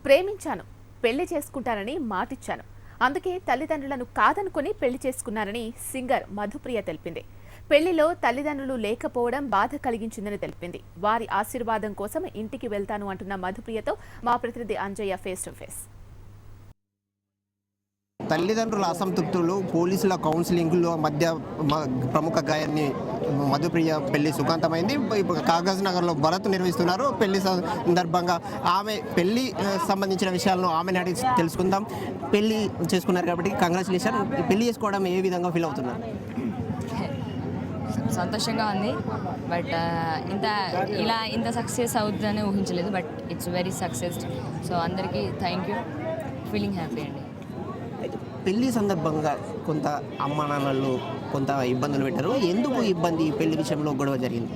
ప్రేమించాను, పెళ్లి చేసుకుంటానని మాటిచ్చాను. అందుకే తల్లిదండ్రులను కాదనుకుని పెళ్లి చేసుకున్నారని సింగర్ మధుప్రియ తెలిపింది. పెళ్లిలో తల్లిదండ్రులు లేకపోవడం బాధ కలిగించిందని తెలిపింది. వారి ఆశీర్వాదం కోసం ఇంటికి వెళ్తాను అంటున్న మధుప్రియతో మా ప్రతినిధి అంజయ్య ఫేస్ టు ఫేస్. తల్లిదండ్రుల అసంతృప్తులు, పోలీసుల కౌన్సిలింగ్లో మధ్య ప్రముఖ గాయని మధుప్రియ పెళ్లి సుఖాంతమైంది. ఇప్పుడు కాగజ్ నగర్లో భరత్ నిర్వహిస్తున్నారు. పెళ్లి సందర్భంగా ఆమె పెళ్లి సంబంధించిన విషయాలను ఆమెను అడిగి తెలుసుకుందాం. పెళ్లి చేసుకున్నారు కాబట్టి కంగ్రాచులేషన్. పెళ్లి చేసుకోవడం ఏ విధంగా ఫీల్ అవుతున్నారు? సంతోషంగా ఉంది. బట్ ఇంత సక్సెస్ అవుతుందని ఊహించలేదు. But it's very success. So అందరికీ థ్యాంక్ యూ. ఫీలింగ్ హ్యాపీ అండి. పెళ్లి సందర్భంగా కొంత అమ్మ నాన్నలు కొంత ఇబ్బందులు పెట్టారు. ఎందుకు ఇబ్బంది? పెళ్లి విషయంలో గొడవ జరిగింది.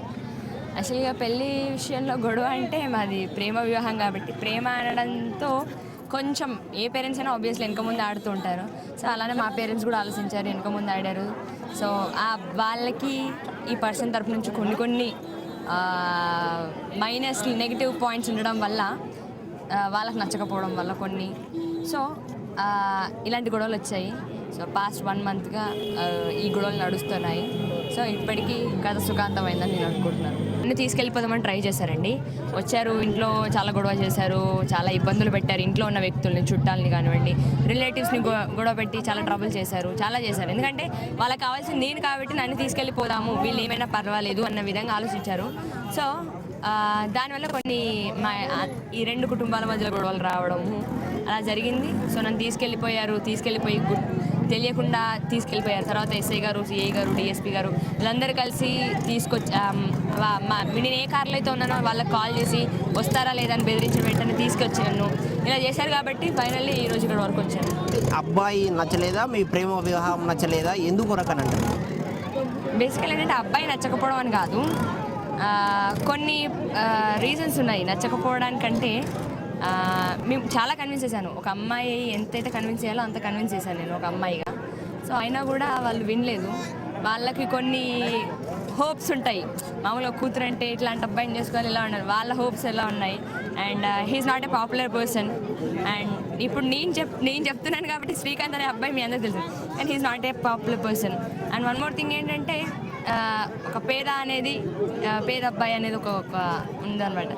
యాక్చువల్గా పెళ్లి విషయంలో గొడవ అంటే మాది ప్రేమ వివాహం కాబట్టి ప్రేమ అనడంతో కొంచెం ఏ పేరెంట్స్ అయినా ఆబ్వియస్లీ వెనక ముందు ఆడుతూ ఉంటారు. సో అలానే మా పేరెంట్స్ కూడా ఆలోచించారు, వెనక ముందు ఆడారు. సో వాళ్ళకి ఈ పర్సన్ తరపు నుంచి కొన్ని మైనస్ నెగిటివ్ పాయింట్స్ ఉండడం వల్ల వాళ్ళకి నచ్చకపోవడం వల్ల కొన్ని ఇలాంటి గొడవలు వచ్చాయి. సో పాస్ట్ 1 మంత్గా ఈ గొడవలు నడుస్తున్నాయి. సో ఇప్పటికీ కథ సుఖాంతమైందని నేను అనుకుంటున్నాను. నన్ను తీసుకెళ్ళిపోదామని ట్రై చేశారండి. వచ్చారు, ఇంట్లో చాలా గొడవ చేశారు, చాలా ఇబ్బందులు పెట్టారు. ఇంట్లో ఉన్న వ్యక్తుల్ని, చుట్టాలని కానివ్వండి, రిలేటివ్స్ని గొడవ పెట్టి చాలా ట్రబుల్ చేశారు, చాలా చేశారు. ఎందుకంటే వాళ్ళకి కావాల్సింది నేను కాబట్టి నన్ను తీసుకెళ్ళిపోదాము, వీళ్ళు ఏమైనా పర్వాలేదు అన్న విధంగా ఆలోచించారు. సో దానివల్ల ఈ 2 కుటుంబాల మధ్యలో గొడవలు రావడము అలా జరిగింది. సో నన్ను తీసుకెళ్ళిపోయి తెలియకుండా తీసుకెళ్ళిపోయారు. తర్వాత ఎస్ఐ గారు, సిఐ గారు, డిఎస్పీ గారు వీళ్ళందరూ కలిసి తీసుకొచ్చి నేను ఏ కార్లో అయితే ఉన్నానో వాళ్ళకి కాల్ చేసి వస్తారా లేదా అని బెదిరించిన వెంటనే తీసుకొచ్చి నన్ను ఇలా చేశారు. కాబట్టి ఫైనల్లీ ఈ రోజు ఇక్కడ వరకు వచ్చాను. అబ్బాయి నచ్చలేదా? మీ ప్రేమ వివాహం నచ్చలేదా? ఎందుకు రకనంటే బేసికల్ ఏంటంటే అబ్బాయి నచ్చకపోవడం అని కాదు, కొన్ని రీజన్స్ ఉన్నాయి నచ్చకపోవడానికంటే. మేము చాలా కన్విన్స్ చేశాను. ఒక అమ్మాయి ఎంతైతే కన్విన్స్ చేయాలో అంత కన్విన్స్ చేశాను నేను ఒక అమ్మాయిగా. సో అయినా కూడా వాళ్ళు వినలేదు. వాళ్ళకి కొన్ని హోప్స్ ఉంటాయి. మామూలుగా కూతురు అంటే ఇట్లాంటి అబ్బాయిని చేసుకోవాలి, ఇలా ఉన్నారు. వాళ్ళ హోప్స్ ఎలా ఉన్నాయి. And he is not a popular person. And ఇప్పుడు నేను చెప్తున్నాను కాబట్టి శ్రీకాంత్ అనే అబ్బాయి మీ అందరూ తెలుసు, and he is not a popular person. And one more thing ఏంటంటే ఒక పేద అబ్బాయి అనేది ఒక ఉందన్నమాట.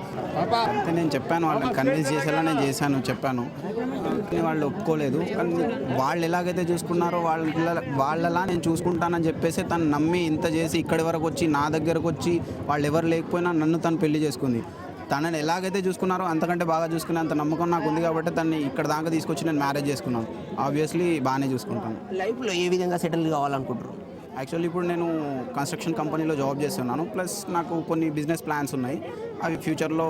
నేను చెప్పాను, వాళ్ళని కన్విన్స్ చేసేలా నేను చెప్పాను. వాళ్ళు ఒప్పుకోలేదు. కానీ వాళ్ళు ఎలాగైతే చూసుకున్నారో వాళ్ళలా నేను చూసుకుంటానని చెప్పేసి తను నమ్మి ఇంత చేసి ఇక్కడి వరకు వచ్చి నా దగ్గరకు వచ్చి వాళ్ళు ఎవరు లేకపోయినా నన్ను తను పెళ్లి చేసుకుంది. తనని ఎలాగైతే చూసుకున్నారో అంతకంటే బాగా చూసుకునే అంత నమ్మకం నాకు ఉంది కాబట్టి తనని ఇక్కడ దాకా తీసుకొచ్చి నేను మ్యారేజ్ చేసుకున్నాను. ఆబ్వియస్లీ బాగానే చూసుకుంటాను. లైఫ్లో ఏ విధంగా సెటిల్ కావాలనుకుంటారు? యాక్చువల్లీ ఇప్పుడు నేను కన్స్ట్రక్షన్ కంపెనీలో జాబ్ చేస్తున్నాను. ప్లస్ నాకు కొన్ని బిజినెస్ ప్లాన్స్ ఉన్నాయి. అవి ఫ్యూచర్లో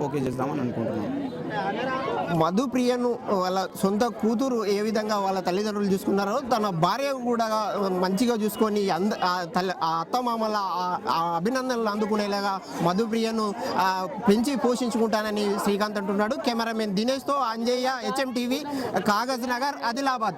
ఓకే చేద్దామని అనుకుంటున్నాను. మధుప్రియను వాళ్ళ సొంత కూతురు ఏ విధంగా వాళ్ళ తల్లిదండ్రులు చూసుకున్నారో తన భార్య కూడా మంచిగా చూసుకొని అత్తమామల అభినందనలు అందుకునేలాగా మధుప్రియను పెంచి పోషించుకుంటానని శ్రీకాంత్ అంటున్నాడు. కెమెరామెన్ దినేష్తో అంజయ్య, HM TV, కాగజ్ నగర్, ఆదిలాబాద్.